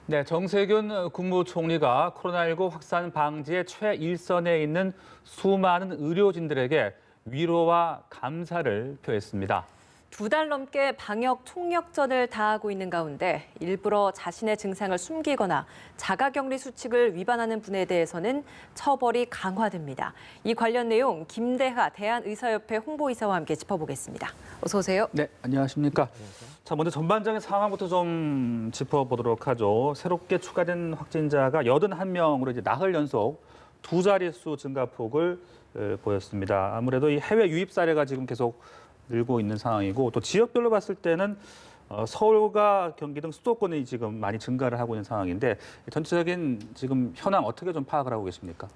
네, 정세균 국무총리가 코로나19 확산 방지의 최일선에 있는 수많은 의료진들에게 위로와 감사를 표했습니다. 2달 넘게 방역 총력전을 다하고 있는 가운데 일부러 자신의 증상을 숨기거나 자가격리 수칙을 위반하는 분에 대해서는 처벌이 강화됩니다. 이 관련 내용 김대하 대한의사협회 홍보이사와 함께 짚어보겠습니다. 어서 오세요. 네, 안녕하십니까. 자, 먼저 전반적인 상황부터 좀 짚어보도록 하죠. 새롭게 추가된 확진자가 81명으로 이제 나흘 연속 두 자릿수 증가폭을 보였습니다. 아무래도 이 해외 유입 사례가 지금 계속 늘고 있는 상황이고 또 지역별로 봤을 때는 서울과 경기 등 수도권이 지금 많이 증가를 하고 있는 상황인데 전체적인 지금 현황 어떻게 좀 파악을 하고 계십니까?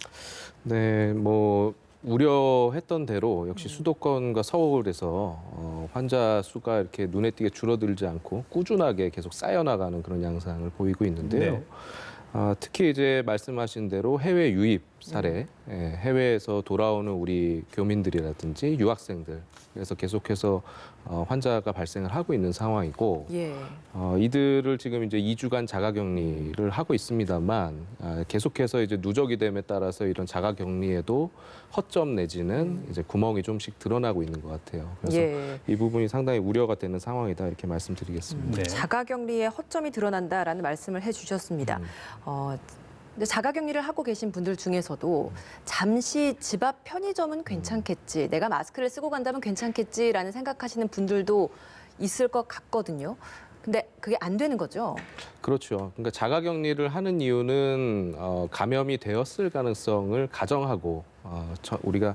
네, 뭐 우려했던 대로 역시 수도권과 서울에서 환자 수가 이렇게 눈에 띄게 줄어들지 않고 꾸준하게 계속 쌓여나가는 그런 양상을 보이고 있는데요. 네. 특히 이제 말씀하신 대로 해외 유입 사례, 해외에서 돌아오는 우리 교민들이라든지 유학생들, 그래서 계속해서 환자가 발생을 하고 있는 상황이고, 예. 이들을 지금 이제 2주간 자가격리를 하고 있습니다만, 계속해서 이제 누적이 됨에 따라서 이런 자가격리에도 허점 내지는 이제 구멍이 좀씩 드러나고 있는 것 같아요. 그래서 예. 이 부분이 상당히 우려가 되는 상황이다 이렇게 말씀드리겠습니다. 네. 자가격리에 허점이 드러난다라는 말씀을 해주셨습니다. 근데 자가격리를 하고 계신 분들 중에서도 잠시 집 앞 편의점은 괜찮겠지, 내가 마스크를 쓰고 간다면 괜찮겠지라는 생각하시는 분들도 있을 것 같거든요. 근데 그게 안 되는 거죠? 그렇죠. 그러니까 자가격리를 하는 이유는 감염이 되었을 가능성을 가정하고 우리가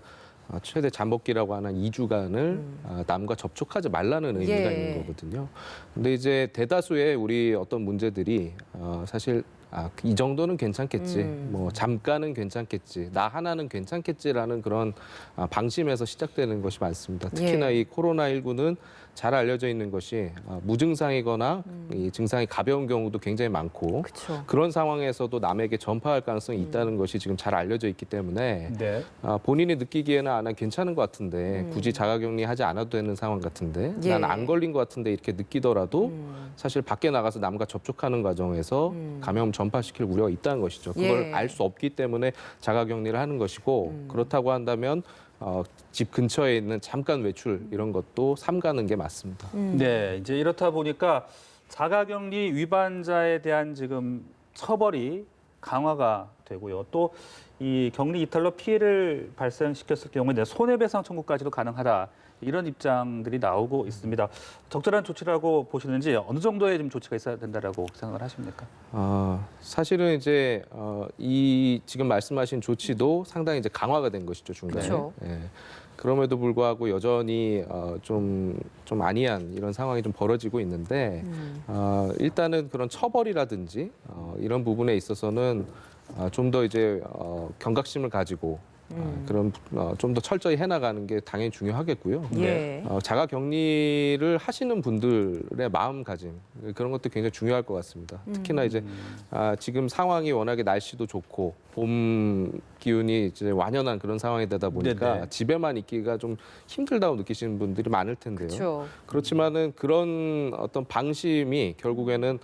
최대 잠복기라고 하는 2주간을 남과 접촉하지 말라는 의미가 예. 있는 거거든요. 근데 이제 대다수의 우리 어떤 문제들이 사실 이 정도는 괜찮겠지, 뭐 잠깐은 괜찮겠지, 나 하나는 괜찮겠지라는 그런 방심에서 시작되는 것이 많습니다. 특히나 예. 이 코로나19는 잘 알려져 있는 것이 무증상이거나 이 증상이 가벼운 경우도 굉장히 많고 그렇죠. 그런 상황에서도 남에게 전파할 가능성이 있다는 것이 지금 잘 알려져 있기 때문에 네. 본인이 느끼기에는 난 괜찮은 것 같은데 굳이 자가격리하지 않아도 되는 상황 같은데 예. 난 안 걸린 것 같은데 이렇게 느끼더라도 사실 밖에 나가서 남과 접촉하는 과정에서 감염 전파시킬 우려가 있다는 것이죠. 그걸 예. 알 수 없기 때문에 자가격리를 하는 것이고 그렇다고 한다면 집 근처에 있는 잠깐 외출 이런 것도 삼가는 게 맞습니다. 네, 이제 이렇다 보니까 자가격리 위반자에 대한 지금 처벌이 강화가 되고요. 또 이 격리 이탈로 피해를 발생시켰을 경우에 손해배상 청구까지도 가능하다. 이런 입장들이 나오고 있습니다. 적절한 조치라고 보시는지 어느 정도의 좀 조치가 있어야 된다라고 생각을 하십니까? 사실은 이제 이 지금 말씀하신 조치도 상당히 이제 강화가 된 것이죠, 중간에. 그렇죠. 예. 그럼에도 불구하고 여전히 좀 아니한 이런 상황이 좀 벌어지고 있는데 일단은 그런 처벌이라든지 이런 부분에 있어서는 좀 더 이제 경각심을 가지고 그런 좀 더 철저히 해나가는 게 당연히 중요하겠고요. 예. 자가격리를 하시는 분들의 마음가짐 그런 것도 굉장히 중요할 것 같습니다. 특히나 이제 지금 상황이 워낙에 날씨도 좋고 봄 기운이 이제 완연한 그런 상황이 되다 보니까 네네. 집에만 있기가 좀 힘들다고 느끼시는 분들이 많을 텐데요. 그렇죠. 그렇지만은 그런 어떤 방심이 결국에는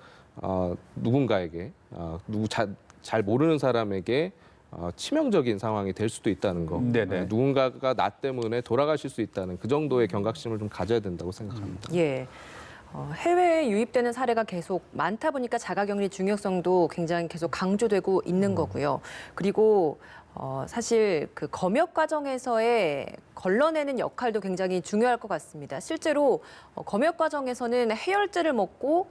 누군가에게 잘 모르는 사람에게 치명적인 상황이 될 수도 있다는 거. 네네. 누군가가 나 때문에 돌아가실 수 있다는 그 정도의 경각심을 좀 가져야 된다고 생각합니다. 예. 해외에 유입되는 사례가 계속 많다 보니까 자가격리 중요성도 굉장히 계속 강조되고 있는 거고요. 그리고 사실 그 검역 과정에서의 걸러내는 역할도 굉장히 중요할 것 같습니다. 실제로 검역 과정에서는 해열제를 먹고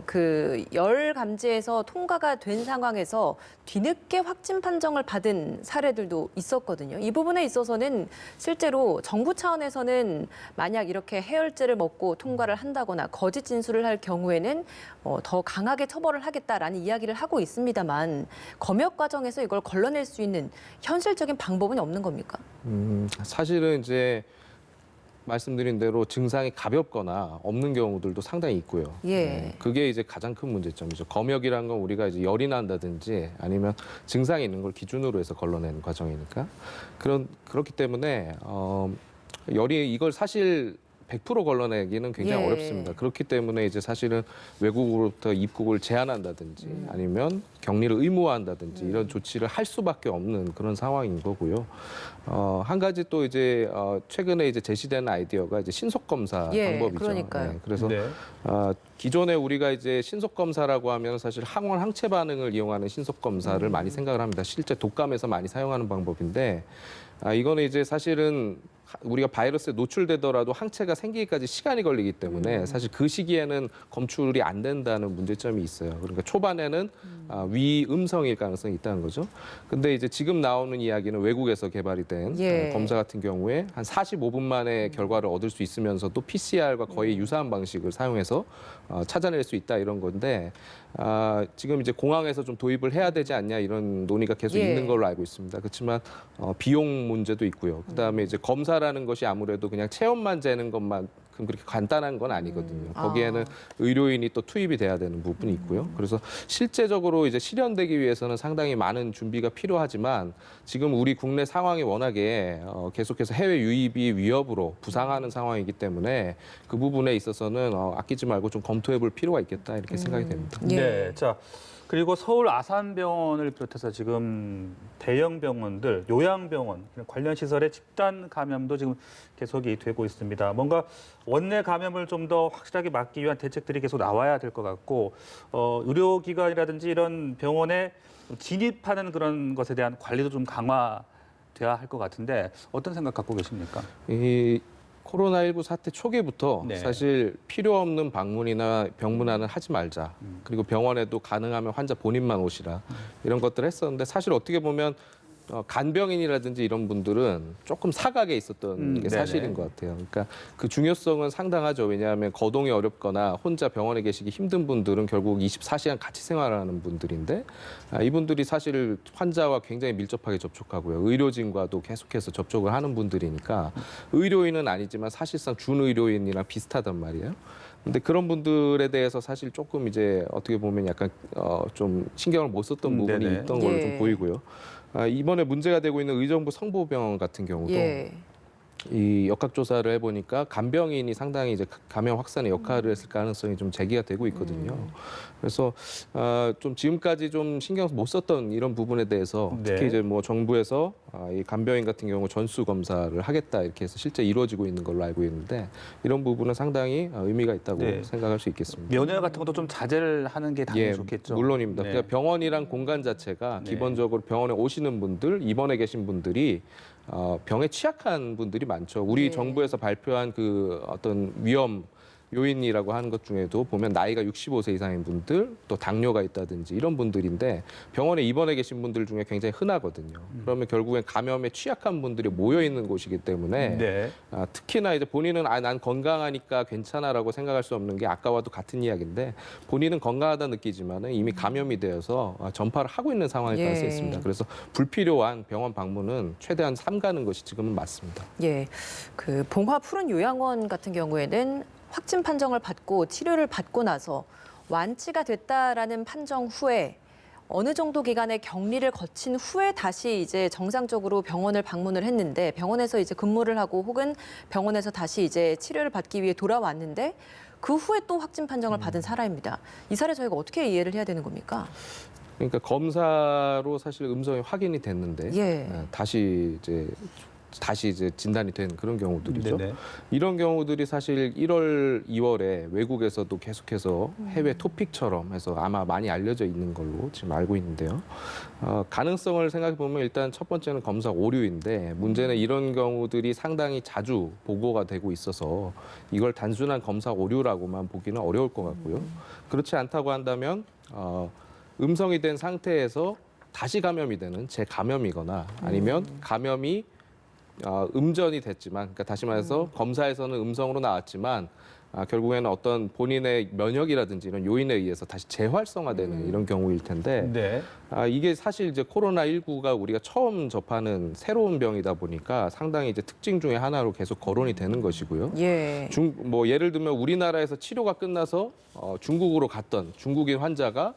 그 열 감지에서 통과가 된 상황에서 뒤늦게 확진 판정을 받은 사례들도 있었거든요. 이 부분에 있어서는 실제로 정부 차원에서는 만약 이렇게 해열제를 먹고 통과를 한다거나 거짓 진술을 할 경우에는 더 강하게 처벌을 하겠다라는 이야기를 하고 있습니다만 검역 과정에서 이걸 걸러낼 수 있는 현실적인 방법은 없는 겁니까? 사실은 이제 말씀드린 대로 증상이 가볍거나 없는 경우들도 상당히 있고요. 예. 그게 이제 가장 큰 문제점이죠. 검역이란 건 우리가 이제 열이 난다든지 아니면 증상이 있는 걸 기준으로 해서 걸러내는 과정이니까 그렇기 때문에 이걸 사실 100% 걸러내기는 굉장히 예. 어렵습니다. 그렇기 때문에 이제 사실은 외국으로부터 입국을 제한한다든지 아니면 격리를 의무화한다든지 이런 조치를 할 수밖에 없는 그런 상황인 거고요. 한 가지 또 이제 최근에 이제 제시되는 아이디어가 이제 신속 검사 예, 방법이죠. 그러니까요. 그래서 네. 기존에 우리가 이제 신속 검사라고 하면 사실 항원 항체 반응을 이용하는 신속 검사를 많이 생각을 합니다. 실제 독감에서 많이 사용하는 방법인데 이거는 이제 사실은 우리가 바이러스에 노출되더라도 항체가 생기기까지 시간이 걸리기 때문에 사실 그 시기에는 검출이 안 된다는 문제점이 있어요. 그러니까 초반에는 위음성일 가능성이 있다는 거죠. 근데 이제 지금 나오는 이야기는 외국에서 개발이 된 예. 검사 같은 경우에 한 45분 만에 결과를 얻을 수 있으면서도 PCR과 거의 유사한 방식을 사용해서 찾아낼 수 있다 이런 건데 지금 이제 공항에서 좀 도입을 해야 되지 않냐 이런 논의가 계속 예. 있는 걸로 알고 있습니다. 그렇지만 비용 문제도 있고요. 그다음에 이제 검사라는 것이 아무래도 그냥 체온만 재는 것만 그렇게 간단한 건 아니거든요. 거기에는 의료인이 또 투입이 돼야 되는 부분이 있고요. 그래서 실제적으로 이제 실현되기 위해서는 상당히 많은 준비가 필요하지만 지금 우리 국내 상황이 워낙에 계속해서 해외 유입이 위협으로 부상하는 상황이기 때문에 그 부분에 있어서는 아끼지 말고 좀 검토해 볼 필요가 있겠다 이렇게 생각이 됩니다. 예. 네. 자, 그리고 서울 아산병원을 비롯해서 지금 대형 병원들, 요양병원 관련 시설의 집단 감염도 지금 계속이 되고 있습니다. 뭔가 원내 감염을 좀 더 확실하게 막기 위한 대책들이 계속 나와야 될 것 같고, 의료기관이라든지 이런 병원에 진입하는 그런 것에 대한 관리도 좀 강화돼야 할 것 같은데 어떤 생각 갖고 계십니까? 이 코로나19 사태 초기부터 네. 사실 필요 없는 방문이나 병문안은 하지 말자. 그리고 병원에도 가능하면 환자 본인만 오시라. 이런 것들을 했었는데 사실 어떻게 보면 간병인이라든지 이런 분들은 조금 사각에 있었던 게 사실인 네네. 것 같아요. 그러니까 그 중요성은 상당하죠. 왜냐하면 거동이 어렵거나 혼자 병원에 계시기 힘든 분들은 결국 24시간 같이 생활하는 분들인데 이분들이 사실 환자와 굉장히 밀접하게 접촉하고요. 의료진과도 계속해서 접촉을 하는 분들이니까 의료인은 아니지만 사실상 준의료인이랑 비슷하단 말이에요. 근데 그런 분들에 대해서 사실 조금 이제 어떻게 보면 약간 좀 신경을 못 썼던 부분이 네네. 있던 걸로 예. 좀 보이고요. 이번에 문제가 되고 있는 의정부 성모병원 같은 경우도 예. 이 역학조사를 해보니까 간병인이 상당히 이제 감염 확산에 역할을 했을 가능성이 좀 제기가 되고 있거든요. 그래서 좀 지금까지 좀 신경 못 썼던 이런 부분에 대해서 특히 네. 이제 뭐 정부에서 이 간병인 같은 경우 전수 검사를 하겠다 이렇게 해서 실제 이루어지고 있는 걸로 알고 있는데 이런 부분은 상당히 의미가 있다고 네. 생각할 수 있겠습니다. 면회 같은 것도 좀 자제를 하는 게 당연히 예, 좋겠죠. 물론입니다. 네. 그러니까 병원이란 공간 자체가 네. 기본적으로 병원에 오시는 분들, 입원해 계신 분들이 병에 취약한 분들이 많죠. 우리 네. 정부에서 발표한 그 어떤 위험 요인이라고 하는 것 중에도 보면 나이가 65세 이상인 분들, 또 당뇨가 있다든지 이런 분들인데 병원에 입원해 계신 분들 중에 굉장히 흔하거든요. 그러면 결국엔 감염에 취약한 분들이 모여 있는 곳이기 때문에 네. 특히나 이제 본인은 난 건강하니까 괜찮아라고 생각할 수 없는 게 아까와도 같은 이야기인데 본인은 건강하다 느끼지만은 이미 감염이 되어서 전파를 하고 있는 상황일 예. 가능성이 있습니다. 그래서 불필요한 병원 방문은 최대한 삼가는 것이 지금은 맞습니다. 예. 그 봉화 푸른 요양원 같은 경우에는 확진 판정을 받고 치료를 받고 나서 완치가 됐다라는 판정 후에 어느 정도 기간의 격리를 거친 후에 다시 이제 정상적으로 병원을 방문을 했는데 병원에서 이제 근무를 하고 혹은 병원에서 다시 이제 치료를 받기 위해 돌아왔는데 그 후에 또 확진 판정을 받은 사례입니다. 이 사례 저희가 어떻게 이해를 해야 되는 겁니까? 그러니까 검사로 사실 음성이 확인이 됐는데 예. 다시 이제 진단이 된 그런 경우들이죠. 네네. 이런 경우들이 사실 1월, 2월에 외국에서도 계속해서 해외 토픽처럼 해서 아마 많이 알려져 있는 걸로 지금 알고 있는데요. 가능성을 생각해 보면 일단 첫 번째는 검사 오류인데 문제는 이런 경우들이 상당히 자주 보고가 되고 있어서 이걸 단순한 검사 오류라고만 보기는 어려울 것 같고요. 그렇지 않다고 한다면 음성이 된 상태에서 다시 감염이 되는 재감염이거나 아니면 감염이 음전이 됐지만, 그러니까 다시 말해서 검사에서는 음성으로 나왔지만 결국에는 어떤 본인의 면역이라든지 이런 요인에 의해서 다시 재활성화되는 이런 경우일 텐데 네. 이게 사실 이제 코로나19가 우리가 처음 접하는 새로운 병이다 보니까 상당히 이제 특징 중에 하나로 계속 거론이 되는 것이고요. 예. 뭐 예를 들면 우리나라에서 치료가 끝나서 중국으로 갔던 중국인 환자가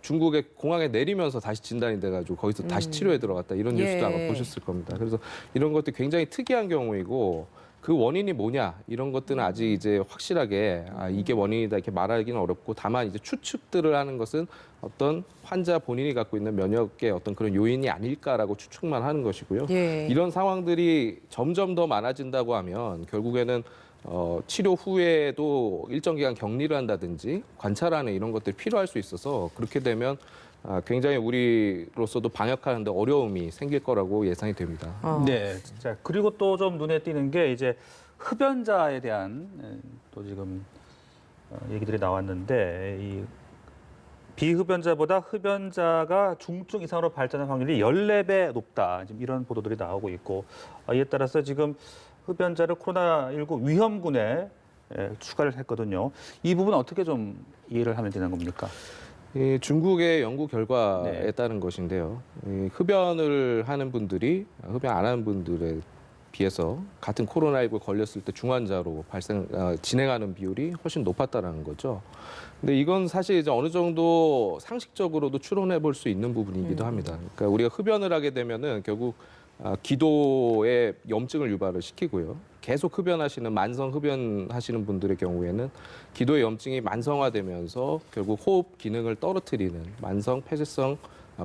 중국의 공항에 내리면서 다시 진단이 돼가지고 거기서 다시 치료에 들어갔다 이런 뉴스도 예. 아마 보셨을 겁니다. 그래서 이런 것도 굉장히 특이한 경우이고 그 원인이 뭐냐 이런 것들은 아직 이제 확실하게 이게 원인이다 이렇게 말하기는 어렵고 다만 이제 추측들을 하는 것은 어떤 환자 본인이 갖고 있는 면역의 어떤 그런 요인이 아닐까라고 추측만 하는 것이고요. 예. 이런 상황들이 점점 더 많아진다고 하면 결국에는 치료 후에도 일정 기간 격리를 한다든지 관찰하는 이런 것들이 필요할 수 있어서 그렇게 되면 굉장히 우리로서도 방역하는데 어려움이 생길 거라고 예상이 됩니다. 네. 자, 그리고 또 좀 눈에 띄는 게 이제 흡연자에 대한 또 지금 얘기들이 나왔는데 이 비흡연자보다 흡연자가 중증 이상으로 발전할 확률이 14배 높다. 지금 이런 보도들이 나오고 있고 이에 따라서 지금 흡연자를 코로나19 위험군에 추가를 했거든요. 이 부분 어떻게 좀 이해를 하면 되는 겁니까? 이 중국의 연구 결과에 네. 따른 것인데요. 이 흡연을 하는 분들이 흡연 안 하는 분들에 비해서 같은 코로나19 걸렸을 때 중환자로 진행하는 비율이 훨씬 높았다라는 거죠. 근데 이건 사실 이제 어느 정도 상식적으로도 추론해 볼 수 있는 부분이기도 합니다. 그러니까 우리가 흡연을 하게 되면은 결국 기도에 염증을 유발을 시키고요. 계속 흡연하시는 만성 흡연하시는 분들의 경우에는 기도의 염증이 만성화되면서 결국 호흡 기능을 떨어뜨리는 만성 폐쇄성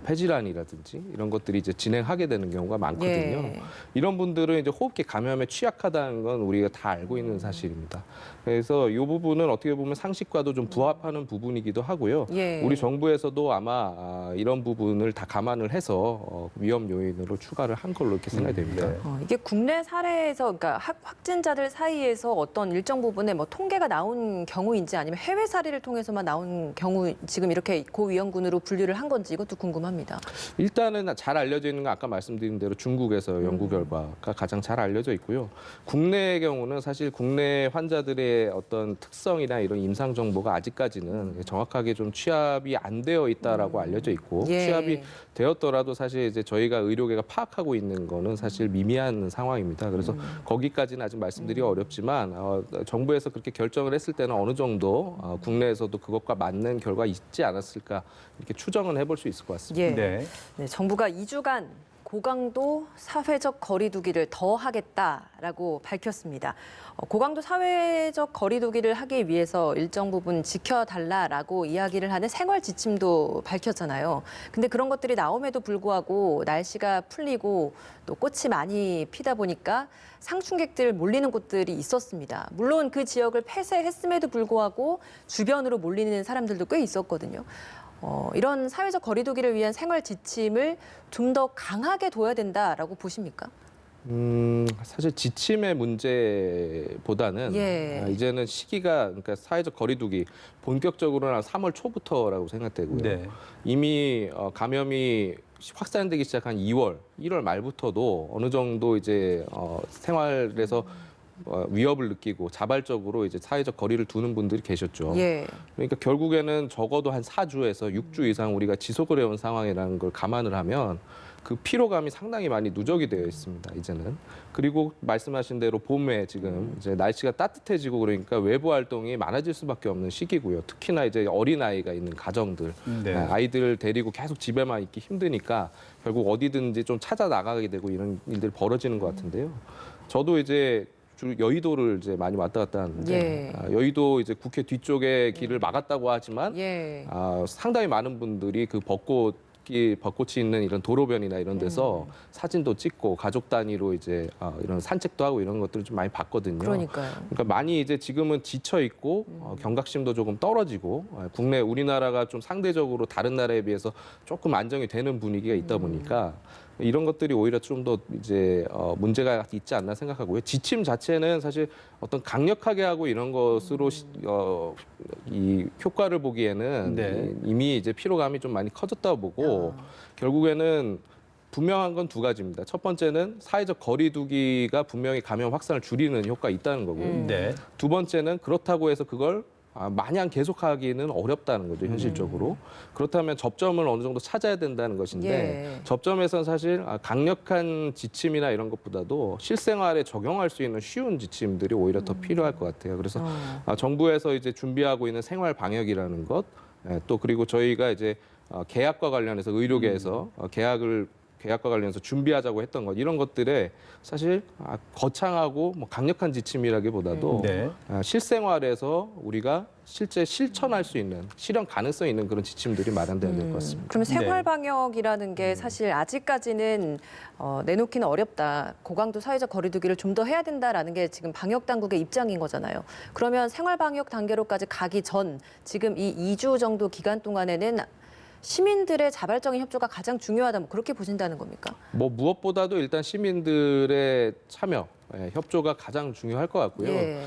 폐질환이라든지 이런 것들이 이제 진행하게 되는 경우가 많거든요. 예. 이런 분들은 이제 호흡기 감염에 취약하다는 건 우리가 다 알고 있는 사실입니다. 그래서 이 부분은 어떻게 보면 상식과도 좀 부합하는 부분이기도 하고요. 예. 우리 정부에서도 아마 이런 부분을 다 감안을 해서 위험 요인으로 추가를 한 걸로 이렇게 생각이 됩니다. 네. 이게 국내 사례에서 그러니까 확진자들 사이에서 어떤 일정 부분에 뭐 통계가 나온 경우인지 아니면 해외 사례를 통해서만 나온 경우 지금 이렇게 고위험군으로 분류를 한 건지 이것도 궁금합니다. 일단은 잘 알려져 있는 건 아까 말씀드린 대로 중국에서 연구 결과가 가장 잘 알려져 있고요. 국내의 경우는 사실 국내 환자들의 어떤 특성이나 이런 임상 정보가 아직까지는 정확하게 좀 취합이 안 되어 있다라고 알려져 있고 예. 취합이 되었더라도 사실 이제 저희가 의료계가 파악하고 있는 거는 사실 미미한 상황입니다. 그래서 거기까지는 아직 말씀드리기 어렵지만 정부에서 그렇게 결정을 했을 때는 어느 정도 국내에서도 그것과 맞는 결과 있지 않았을까 이렇게 추정은 해볼 수 있을 것 같습니다. 예. 네. 네, 정부가 2주간 고강도 사회적 거리두기를 더 하겠다라고 밝혔습니다. 고강도 사회적 거리두기를 하기 위해서 일정 부분 지켜달라라고 이야기를 하는 생활 지침도 밝혔잖아요. 근데 그런 것들이 나옴에도 불구하고 날씨가 풀리고 또 꽃이 많이 피다 보니까 상충객들 몰리는 곳들이 있었습니다. 물론 그 지역을 폐쇄했음에도 불구하고 주변으로 몰리는 사람들도 꽤 있었거든요. 이런 사회적 거리두기를 위한 생활 지침을 좀 더 강하게 둬야 된다라고 보십니까? 사실 지침의 문제보다는 예. 이제는 시기가 그러니까 사회적 거리두기 본격적으로는 3월 초부터라고 생각되고요. 네. 이미 감염이 확산되기 시작한 1월 말부터도 어느 정도 이제 생활에서 위협을 느끼고 자발적으로 이제 사회적 거리를 두는 분들이 계셨죠. 예. 그러니까 결국에는 적어도 한 4주에서 6주 이상 우리가 지속을 해온 상황이라는 걸 감안을 하면 그 피로감이 상당히 많이 누적이 되어 있습니다. 이제는. 그리고 말씀하신 대로 봄에 지금 이제 날씨가 따뜻해지고 그러니까 외부 활동이 많아질 수밖에 없는 시기고요. 특히나 이제 어린 아이가 있는 가정들, 네. 아이들을 데리고 계속 집에만 있기 힘드니까 결국 어디든지 좀 찾아 나가게 되고 이런 일들이 벌어지는 것 같은데요. 저도 이제 주로 여의도를 이제 많이 왔다 갔다 하는데 예. 여의도 이제 국회 뒤쪽에 길을 막았다고 하지만 예. 상당히 많은 분들이 그 벚꽃이 있는 이런 도로변이나 이런 데서 사진도 찍고 가족 단위로 이제 이런 산책도 하고 이런 것들을 좀 많이 봤거든요. 그러니까요. 그러니까 많이 이제 지금은 지쳐 있고 경각심도 조금 떨어지고 국내 우리나라가 좀 상대적으로 다른 나라에 비해서 조금 안정이 되는 분위기가 있다 보니까 이런 것들이 오히려 좀 더 이제 문제가 있지 않나 생각하고요. 지침 자체는 사실 어떤 강력하게 하고 이런 것으로 이 효과를 보기에는 네. 이미 이제 피로감이 좀 많이 커졌다고 보고 결국에는 분명한 건 두 가지입니다. 첫 번째는 사회적 거리두기가 분명히 감염 확산을 줄이는 효과가 있다는 거고요. 네. 두 번째는 그렇다고 해서 그걸 마냥 계속하기는 어렵다는 거죠, 현실적으로. 그렇다면 접점을 어느 정도 찾아야 된다는 것인데 예. 접점에서는 사실 강력한 지침이나 이런 것보다도 실생활에 적용할 수 있는 쉬운 지침들이 오히려 더 필요할 것 같아요. 그래서 정부에서 이제 준비하고 있는 생활 방역이라는 것, 또 그리고 저희가 이제 계약과 관련해서 의료계에서 계약을 계약과 관련해서 준비하자고 했던 것 이런 것들에 사실 거창하고 뭐 강력한 지침이라기보다도 네. 실생활에서 우리가 실제 실천할 수 있는 실현 가능성 있는 그런 지침들이 마련돼야 될 것 같습니다. 그러면 네. 생활 방역이라는 게 사실 아직까지는 내놓기는 어렵다. 고강도 사회적 거리두기를 좀 더 해야 된다라는 게 지금 방역 당국의 입장인 거잖아요. 그러면 생활 방역 단계로까지 가기 전 지금 이 2주 정도 기간 동안에는 시민들의 자발적인 협조가 가장 중요하다. 뭐 그렇게 보신다는 겁니까? 뭐 무엇보다도 일단 시민들의 참여, 협조가 가장 중요할 것 같고요. 예.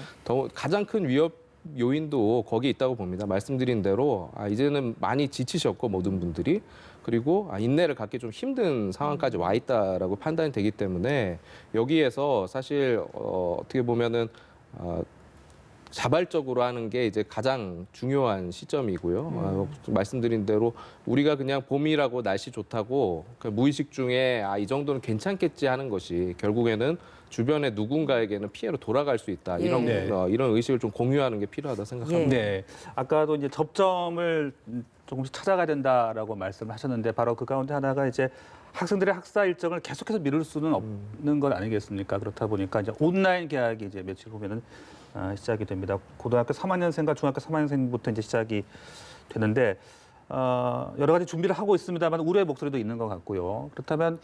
가장 큰 위협 요인도 거기 있다고 봅니다. 말씀드린 대로 이제는 많이 지치셨고 모든 분들이 그리고 인내를 갖기 좀 힘든 상황까지 와 있다라고 판단이 되기 때문에 여기에서 사실 어떻게 보면은 자발적으로 하는 게 이제 가장 중요한 시점이고요. 말씀드린 대로 우리가 그냥 봄이라고 날씨 좋다고 무의식 중에 이 정도는 괜찮겠지 하는 것이 결국에는 주변의 누군가에게는 피해로 돌아갈 수 있다. 이런 네. 이런 의식을 좀 공유하는 게 필요하다 생각합니다. 네. 아까도 이제 접점을 조금씩 찾아가야 된다라고 말씀을 하셨는데 바로 그 가운데 하나가 이제 학생들의 학사 일정을 계속해서 미룰 수는 없는 것 아니겠습니까? 그렇다 보니까 이제 온라인 계약이 이제 며칠 후면은 시작이 됩니다. 고등학교 3학년생과 중학교 3학년생부터 이제 시작이 되는데 여러 가지 준비를 하고 있습니다만 우려의 목소리도 있는 것 같고요. 그렇다면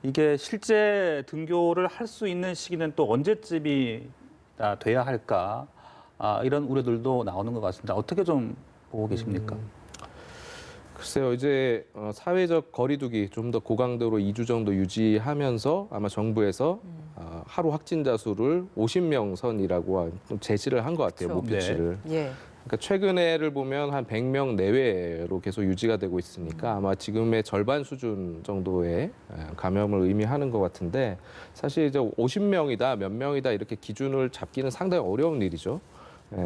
이게 실제 등교를 할 수 있는 시기는 또 언제쯤이 돼야 할까? 이런 우려들도 나오는 것 같습니다. 어떻게 좀 보고 계십니까? 글쎄요, 이제 사회적 거리두기 좀 더 고강도로 2주 정도 유지하면서 아마 정부에서 하루 확진자 수를 50명 선이라고 좀 제시를 한 것 같아요, 그렇죠. 목표치를. 예. 그러니까 최근에를 보면 한 100명 내외로 계속 유지가 되고 있으니까 아마 지금의 절반 수준 정도의 감염을 의미하는 것 같은데 사실 이제 50명이다, 몇 명이다 이렇게 기준을 잡기는 상당히 어려운 일이죠.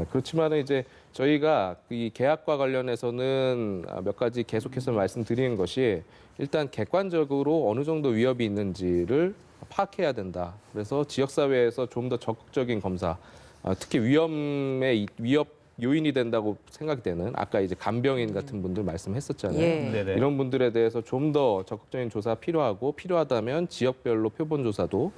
그렇지만 이제 저희가 이 계약과 관련해서는 몇 가지 계속해서 말씀드리는 것이 일단 객관적으로 어느 정도 위협이 있는지를 파악해야 된다. 그래서 지역사회에서 좀 더 적극적인 검사, 특히 위협 요인이 된다고 생각되는 아까 이제 간병인 같은 분들 말씀했었잖아요. 예. 네네. 이런 분들에 대해서 좀 더 적극적인 조사 필요하고 필요하다면 지역별로 표본 조사도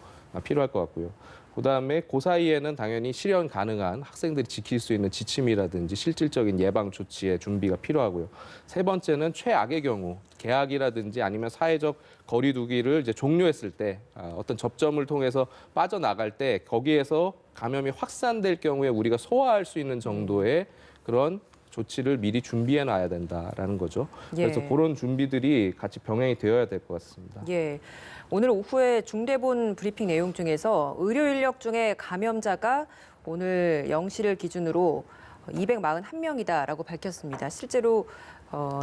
필요할 것 같고요. 그다음에 그 사이에는 당연히 실현 가능한 학생들이 지킬 수 있는 지침이라든지 실질적인 예방 조치의 준비가 필요하고요. 세 번째는 최악의 경우 계약이라든지 아니면 사회적 거리두기를 이제 종료했을 때 어떤 접점을 통해서 빠져나갈 때 거기에서 감염이 확산될 경우에 우리가 소화할 수 있는 정도의 그런 조치를 미리 준비해 놔야 된다라는 거죠. 그래서 예. 그런 준비들이 같이 병행이 되어야 될 것 같습니다. 예. 오늘 오후에 중대본 브리핑 내용 중에서 의료 인력 중에 감염자가 오늘 0시를 기준으로 241명이다라고 밝혔습니다. 실제로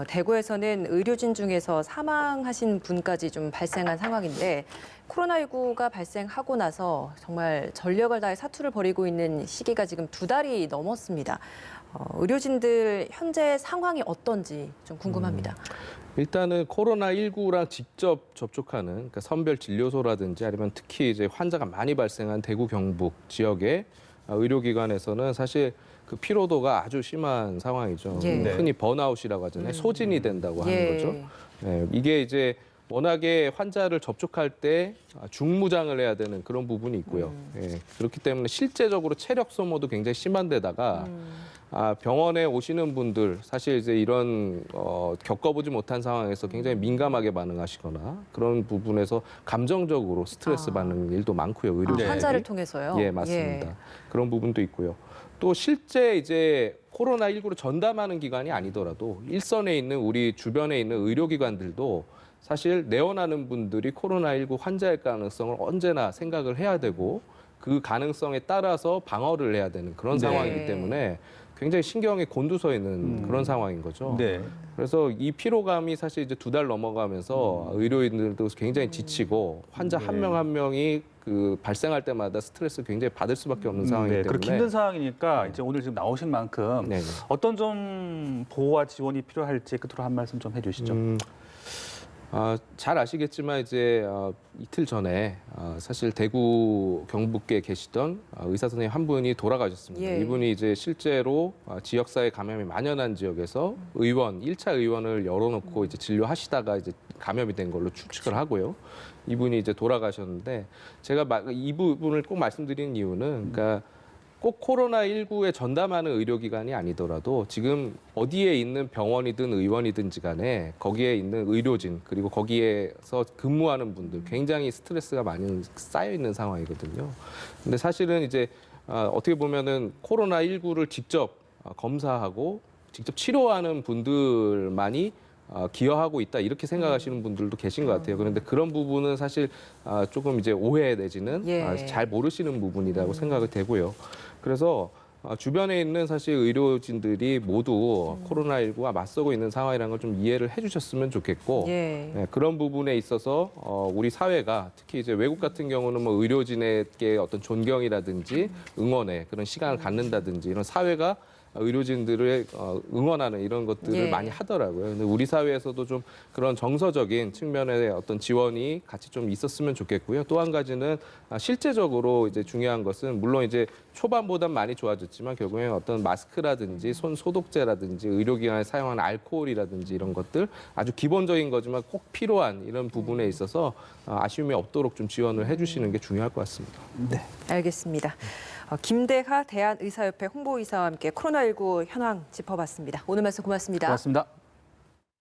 대구에서는 의료진 중에서 사망하신 분까지 좀 발생한 상황인데 코로나19가 발생하고 나서 정말 전력을 다해 사투를 벌이고 있는 시기가 지금 2달이 넘었습니다. 의료진들 현재 상황이 어떤지 좀 궁금합니다. 일단은 코로나19랑 직접 접촉하는 그러니까 선별 진료소라든지 아니면 특히 이제 환자가 많이 발생한 대구 경북 지역의 의료기관에서는 사실 그 피로도가 아주 심한 상황이죠. 예. 네. 흔히 번아웃이라고 하잖아요. 소진이 된다고 하는 예. 거죠. 네, 이게 이제 워낙에 환자를 접촉할 때 중무장을 해야 되는 그런 부분이 있고요. 예, 그렇기 때문에 실제적으로 체력 소모도 굉장히 심한 데다가 병원에 오시는 분들 사실 이제 이런 겪어보지 못한 상황에서 굉장히 민감하게 반응하시거나 그런 부분에서 감정적으로 스트레스 받는 일도 많고요. 의료진들이. 환자를 통해서요? 예, 맞습니다. 그런 부분도 있고요. 또 실제 이제 코로나19를 전담하는 기관이 아니더라도 일선에 있는 우리 주변에 있는 의료기관들도 사실 내원하는 분들이 코로나19 환자일 가능성을 언제나 생각을 해야 되고 그 가능성에 따라서 방어를 해야 되는 그런 네. 상황이기 때문에 굉장히 신경이 곤두서 있는 그런 상황인 거죠. 네. 그래서 이 피로감이 사실 이제 2달 넘어가면서 의료인들도 굉장히 지치고 환자 한 명 한 명이 그 발생할 때마다 스트레스 굉장히 받을 수밖에 없는 상황이기 네. 때문에 그렇게 힘든 상황이니까 이제 오늘 지금 나오신 만큼 네. 어떤 좀 보호와 지원이 필요할지 끝으로 한 말씀 좀 해주시죠. 잘 아시겠지만 이제 이틀 전에 사실 대구 경북계에 계시던 의사 선생님 한 분이 돌아가셨습니다. 예. 이분이 이제 실제로 지역사회 감염이 만연한 지역에서 의원 1차 의원을 열어놓고 이제 진료하시다가 이제 감염이 된 걸로 추측을 하고요. 이분이 이제 돌아가셨는데 제가 이 부분을 꼭 말씀드리는 이유는 그러니까 꼭 코로나19에 전담하는 의료기관이 아니더라도 지금 어디에 있는 병원이든 의원이든지 간에 거기에 있는 의료진 그리고 거기에서 근무하는 분들 굉장히 스트레스가 많이 쌓여 있는 상황이거든요. 근데 사실은 이제 어떻게 보면은 코로나19를 직접 검사하고 직접 치료하는 분들만이 기여하고 있다 이렇게 생각하시는 분들도 계신 것 같아요. 그런데 그런 부분은 사실 조금 이제 오해 내지는 예. 잘 모르시는 부분이라고 생각이 되고요. 그래서 주변에 있는 사실 의료진들이 모두 코로나19와 맞서고 있는 상황이라는 걸 좀 이해를 해주셨으면 좋겠고 예. 네, 그런 부분에 있어서 우리 사회가 특히 이제 외국 같은 경우는 뭐 의료진에게 어떤 존경이라든지 응원에 그런 시간을 갖는다든지 이런 사회가 의료진들을 응원하는 이런 것들을 예. 많이 하더라고요. 근데 우리 사회에서도 좀 그런 정서적인 측면의 어떤 지원이 같이 좀 있었으면 좋겠고요. 또 한 가지는 실제적으로 이제 중요한 것은 물론 이제 초반보단 많이 좋아졌지만 결국엔 어떤 마스크라든지 손 소독제라든지 의료기관에 사용하는 알코올이라든지 이런 것들 아주 기본적인 거지만 꼭 필요한 이런 부분에 있어서 아쉬움이 없도록 좀 지원을 해주시는 게 중요할 것 같습니다. 네. 알겠습니다. 김대하 대한의사협회 홍보이사와 함께 코로나19 현황 짚어봤습니다. 오늘 말씀 고맙습니다. 고맙습니다.